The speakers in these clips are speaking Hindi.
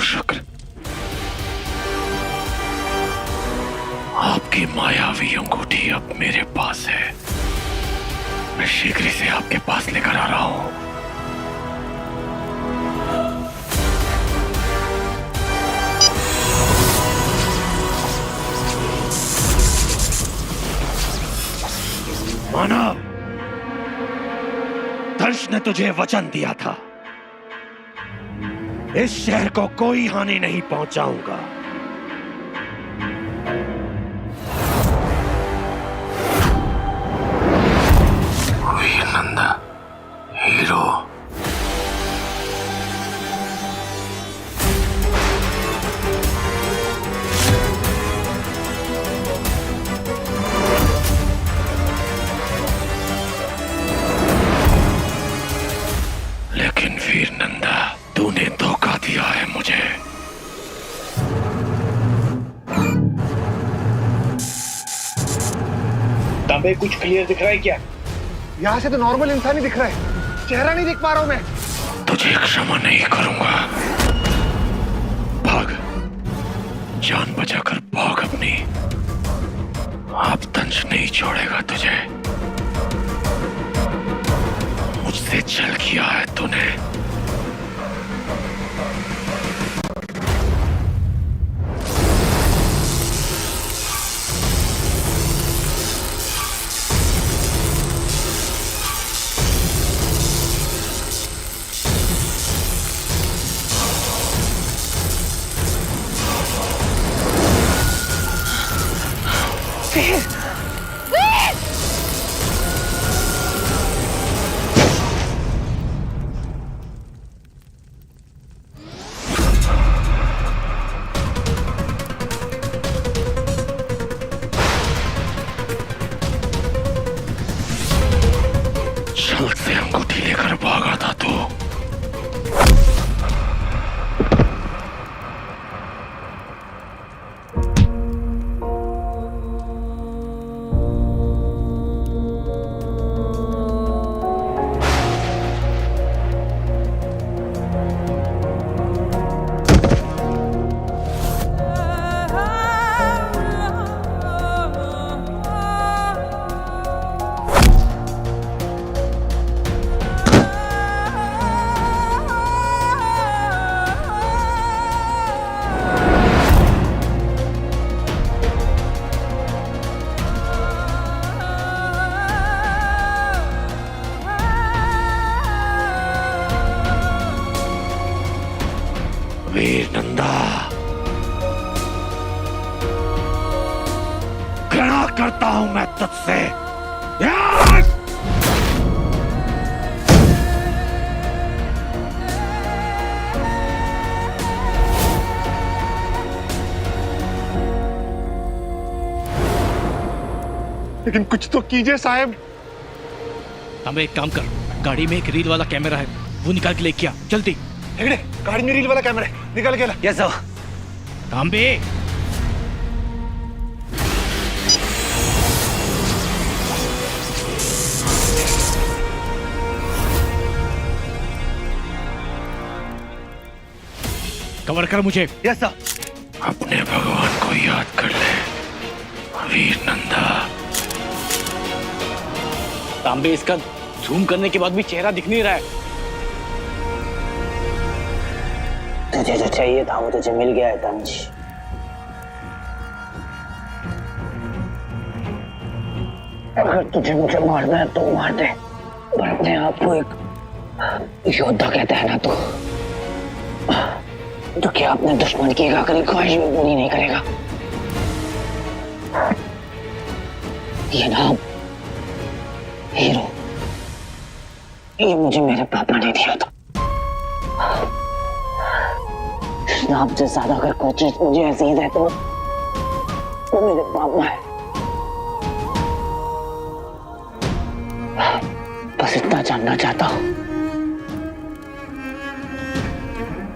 शुक्र, आपकी मायावी अंगूठी अब मेरे पास है। मैं शीघ्र से आपके पास लेकर आ रहा हूं। मानव, दंश ने तुझे वचन दिया था, इस शहर को कोई हानि नहीं पहुंचाऊंगा। वीर नंदा, हीरो। लेकिन वीर नंदा, तूने धोखा दिया है मुझे। तांबे, कुछ क्लियर दिख रहा है क्या? यहाँ से तो नॉर्मल इंसान ही दिख रहा है, चेहरा नहीं देख पा रहा हूं मैं। तुझे क्षमा नहीं करूंगा। भाग, जान बचाकर भाग अपनी। अब दंश नहीं छोड़ेगा तुझे। मुझसे छल किया है तूने। छल से अंगूठी लेकर भागा था तू। वीर नंदा, घृणा करता हूं मैं तुझसे। लेकिन कुछ तो कीजिए साहब। तांबे, एक काम कर, गाड़ी में एक रील वाला कैमरा है, वो निकाल के लेके आ जल्दी। हेगड़े, गाड़ी में रील वाला कैमरा है, निकल के ला। Yes sir. तांबे, कवर कर मुझे। Yes sir. अपने भगवान को याद कर ले वीर नंदा। तांबे, इसका जूम करने के बाद भी चेहरा दिख नहीं रहा है। तुझे जो चाहिए था वो तुझे मिल गया है दंश। अगर तुझे मुझे मारना है तो मार दे, पर अपने आप को एक योद्धा कहता है ना तो क्या अपने दुश्मन की एक आखिरी ख्वाहिश भी पूरी नहीं करेगा? ये नाम हीरो, ये मुझे मेरे पापा ने दिया था। इस नाम से ज्यादा अगर कोई चीज मुझे अजीज है तो वो मेरे पापा है। बस इतना जानना चाहता हूं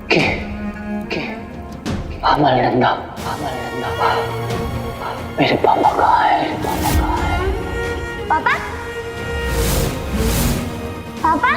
कि अमरनंदा मेरे पापा कहाँ है? पापा? पापा?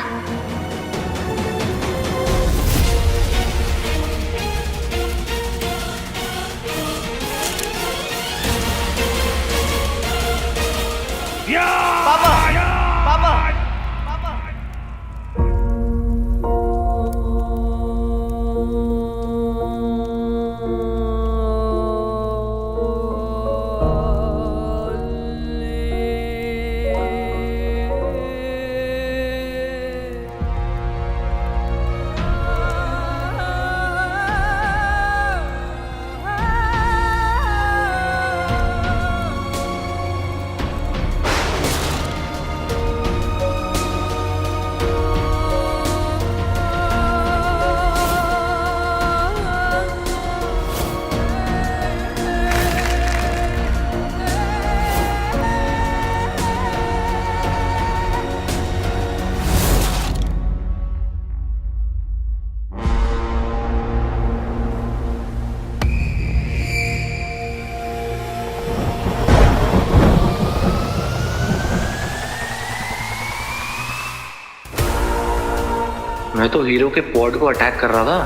मैं तो हीरो के पॉड को अटैक कर रहा था,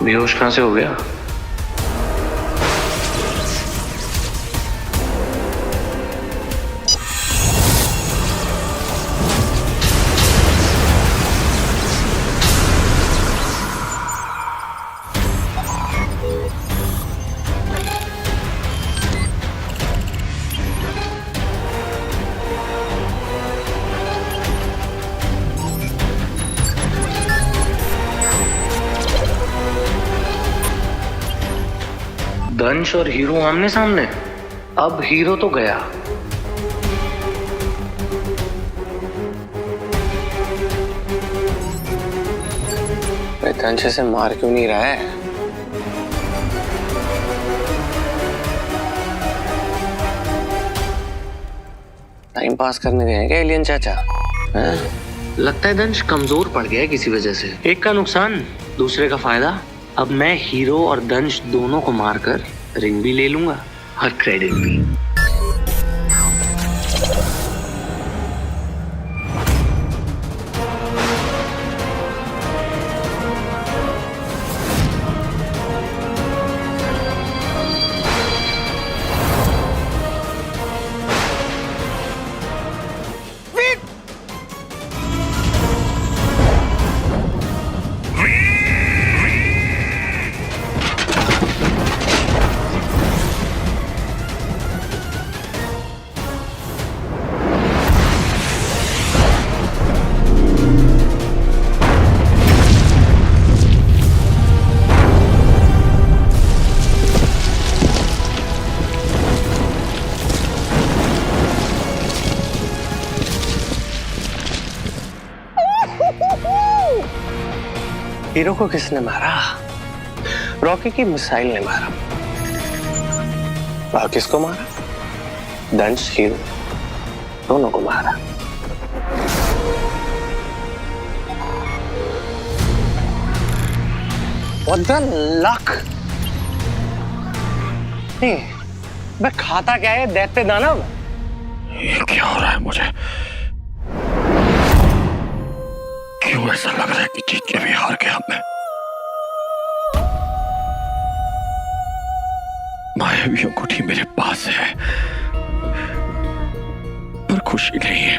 बेहोश कहां से हो गया? दंश और हीरो आमने सामने। अब हीरो तो गया। दंश से मार क्यों नहीं रहा है? टाइम पास करने गए हैं क्या एलियन चाचा? लगता है दंश कमजोर पड़ गया है किसी वजह से। एक का नुकसान दूसरे का फायदा। अब मैं हीरो और दंश दोनों को मारकर रिंग भी ले लूंगा और क्रेडिट भी। हीरो को किसने मारा? रॉकी की मिसाइल ने मारा। और किसको मारा? दंश हीरो दोनों को मारा। What the luck? मैं खाता क्या है दैत्य दानव? ये क्या हो रहा है मुझे? क्यों ऐसा लग रहा है कि जीत के भी हार गया मैं? मायावी अंगूठी मेरे पास है पर खुशी नहीं है।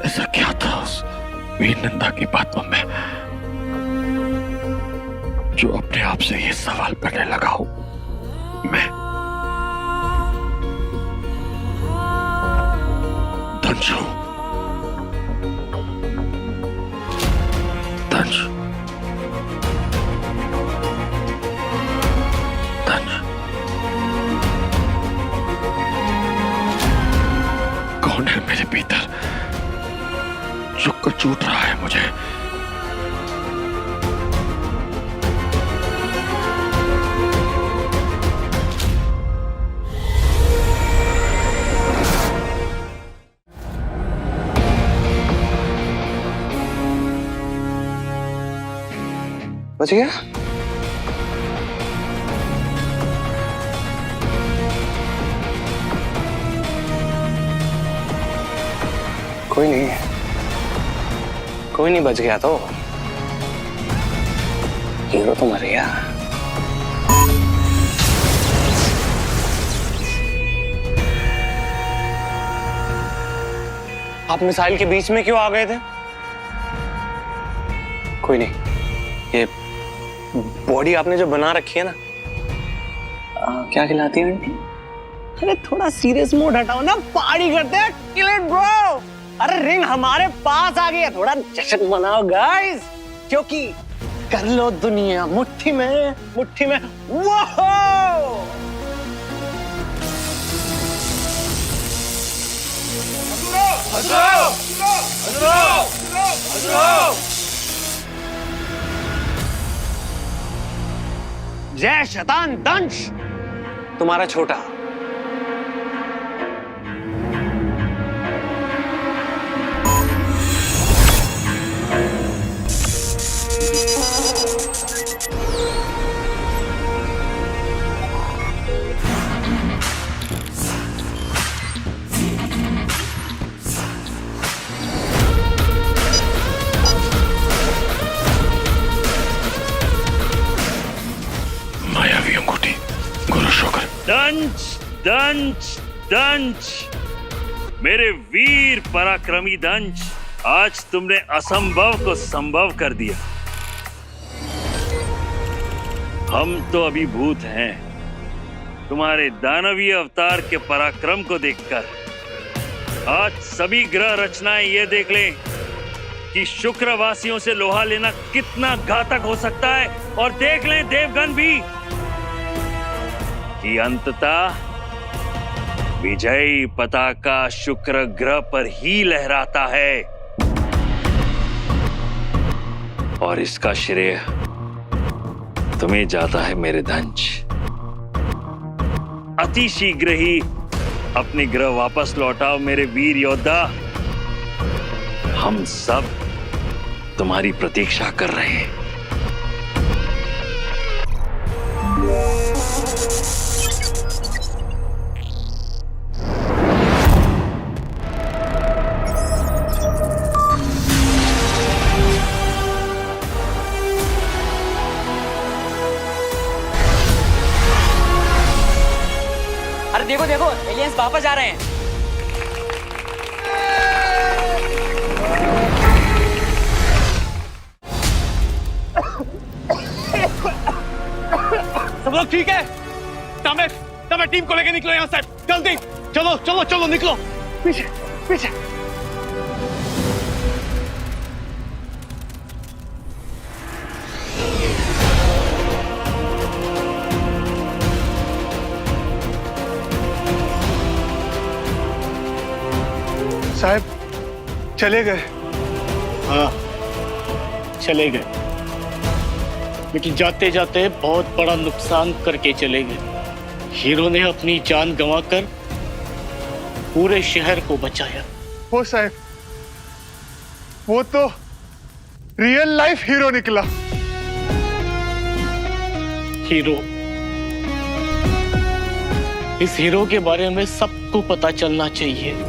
ऐसा क्या था उस वीरनंदा की बातों में जो अपने आप से ये सवाल करने लगा हूं मैं? चूट रहा है मुझे। बच गया? कोई नहीं, कोई नहीं बच गया तो हीरो तो मर गया। आप मिसाइल के बीच में क्यों आ गए थे? कोई नहीं, ये बॉडी आपने जो बना रखी है ना, क्या खिलाती है आंटी? अरे थोड़ा सीरियस मोड हटाओ ना, पार्टी करते हैं, किल इट ब्रो। अरे रिंग हमारे पास आ गई है, थोड़ा जश्न मनाओ गाइस, क्योंकि कर लो दुनिया मुट्ठी में, मुट्ठी में। वो जय शैतान दंश, तुम्हारा छोटा। मायावी अंगूठी, गुरु शुक्र। दंश दंश दंश, मेरे वीर पराक्रमी दंश, आज तुमने असंभव को संभव कर दिया। हम तो अभिभूत हैं तुम्हारे दानवीय अवतार के पराक्रम को देखकर। आज सभी ग्रह रचनाएं ये देख लें कि शुक्रवासियों से लोहा लेना कितना घातक हो सकता है, और देख लें देवगण भी कि अंततः विजयी पताका शुक्र ग्रह पर ही लहराता है, और इसका श्रेय तुम्हें जाता है मेरे दंश। अति शीघ्र ही अपने ग्रह वापस लौटाओ मेरे वीर योद्धा, हम सब तुम्हारी प्रतीक्षा कर रहे हैं। अरे देखो देखो, एलियंस वापस आ रहे हैं। सब लोग ठीक है? तमें टीम को लेकर निकलो यहाँ से, जल्दी चलो चलो चलो निकलो। पीछे पीछे। साहब चले गए। हाँ चले गए, लेकिन जाते जाते बहुत बड़ा नुकसान करके चले गए। हीरो ने अपनी जान गंवाकर पूरे शहर को बचाया। वो साहब, वो तो रियल लाइफ हीरो निकला। हीरो, इस हीरो के बारे में सबको पता चलना चाहिए।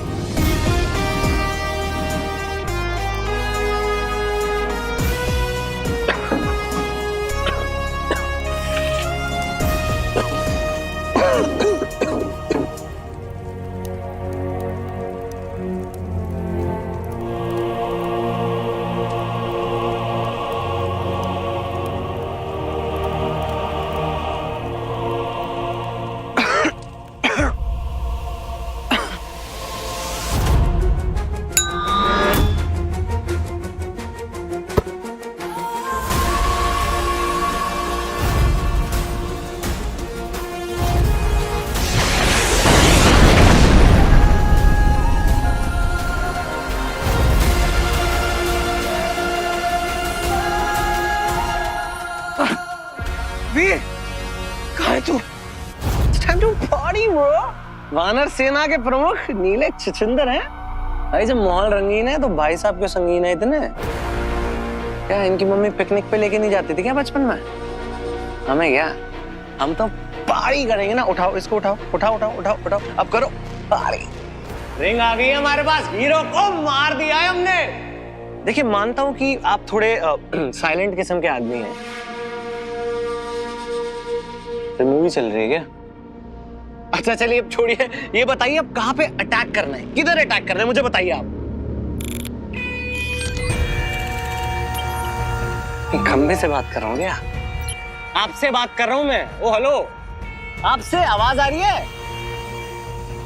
Time to party bro. वानर सेना के प्रमुख नीले छछिंदर हैं। भाई जब माहौल रंगीन है तो भाई साहब क्यों संगीन है इतने? क्या इनकी मम्मी पिकनिक पे लेके नहीं जाती थी क्या बचपन में? हमें क्या, हम तो पार्टी करेंगे ना। उठाओ इसको, उठाओ उठाओ उठाओ उठाओ उठाओ, अब करो पार्टी। रिंग आ गई है हमारे पास, हीरो को मार दिया है हमने। देखिए मानता हूं कि आप थोड़े साइलेंट किस्म के आदमी हैं। तो मूवी चल रही है क्या? अच्छा चलिए अब छोड़िए, ये बताइए अब कहाँ पे अटैक करना है, किधर अटैक करना है, मुझे बताइए आप। खंबे से बात कर रहा हूँ क्या? आपसे बात कर रहा हूँ मैं। ओ हेलो, आपसे आवाज आ रही है?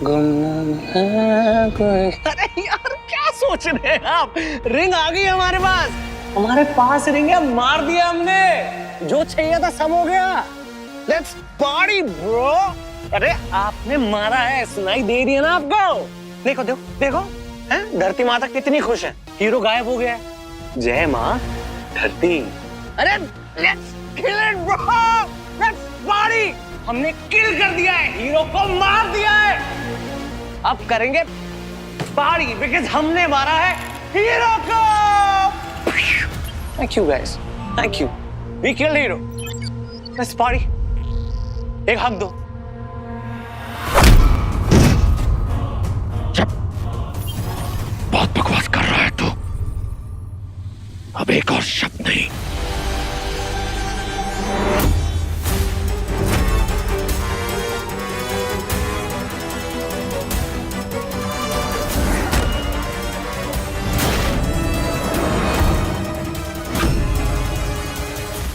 गुमनाम है कोई। अरे यार क्या सोच रहे हैं आप? रिंग आ गई हमारे पास रिंग है, मार दिया हमने, जो चाहिए था सब हो गया। Let's party bro. अरे आपने मारा है, सुनाई दे रही है ना आपको? देखो देखो देखो, हैं? धरती माता कितनी खुश है, हीरो गायब हो गया है। जय माँ धरती। अरे let's kill it bro, let's party. हमने किल कर दिया है, हीरो को मार दिया है। अब करेंगे पार्टी बिकॉज़ हमने मारा है हीरो को। Thank you guys, thank you, we killed hero. Let's party. एक हक दो। बहुत बकवास कर रहा है तू। अब एक और शब्द नहीं।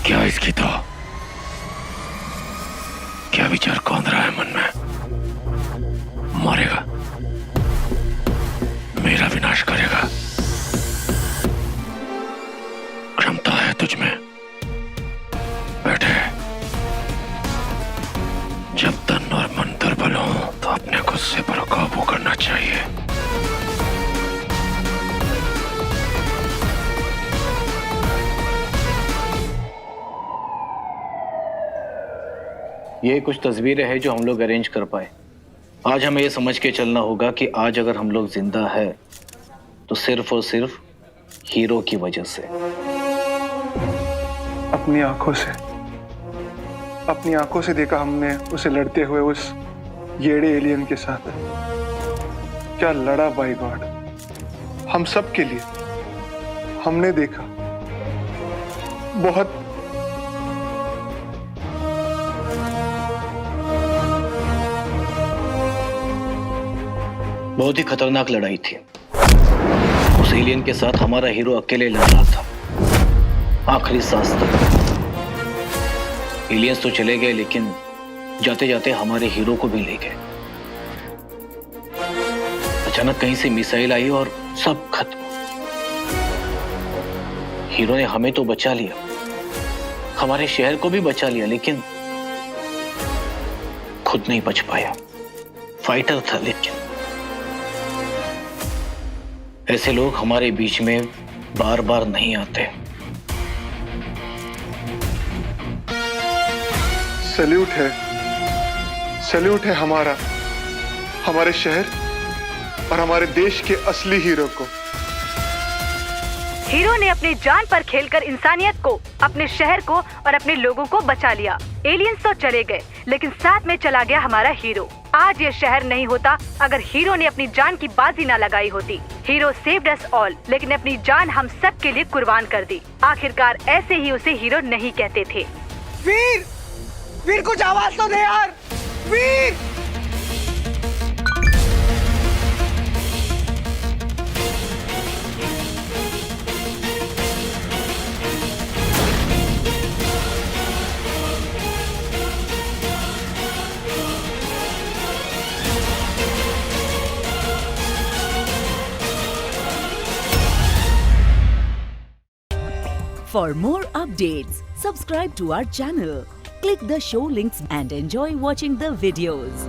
क्या इसकी तो क्या विचार कौन रहा है मन में? मारेगा, मेरा विनाश करेगा। क्षमता है तुझमें, बैठे। जब तन और मन दुर्बल हो तो अपने गुस्से पर काबू करना चाहिए। ये कुछ तस्वीरें हैं जो हम लोग अरेंज कर पाए। आज हमें ये समझ के चलना होगा कि आज अगर हम लोग जिंदा है तो सिर्फ और सिर्फ हीरो की वजह से। अपनी आंखों से देखा हमने उसे लड़ते हुए उस येड़े एलियन के साथ। क्या लड़ा बाय गॉड, हम सब के लिए। हमने देखा बहुत ही खतरनाक लड़ाई थी। उस एलियन के साथ हमारा हीरो अकेले लड़ रहा था आखिरी सांस तक। एलियंस तो चले गए लेकिन जाते जाते हमारे हीरो को भी ले गए। अचानक कहीं से मिसाइल आई और सब खत्म। हीरो ने हमें तो बचा लिया, हमारे शहर को भी बचा लिया, लेकिन खुद नहीं बच पाया। फाइटर था लेकिन ऐसे लोग हमारे बीच में बार बार नहीं आते। सैल्यूट है हमारे शहर और हमारे देश के असली हीरो को। हीरो ने अपनी जान पर खेलकर इंसानियत को, अपने शहर को और अपने लोगों को बचा लिया। एलियंस तो चले गए लेकिन साथ में चला गया हमारा हीरो। आज ये शहर नहीं होता अगर हीरो ने अपनी जान की बाजी न लगाई होती। हीरो सेव्ड अस ऑल, लेकिन अपनी जान हम सब के लिए कुर्बान कर दी। आखिरकार ऐसे ही उसे हीरो नहीं कहते थे। वीर कुछ आवाज तो दे यार, वीर। For more updates, subscribe to our channel, click the show links and enjoy watching the videos.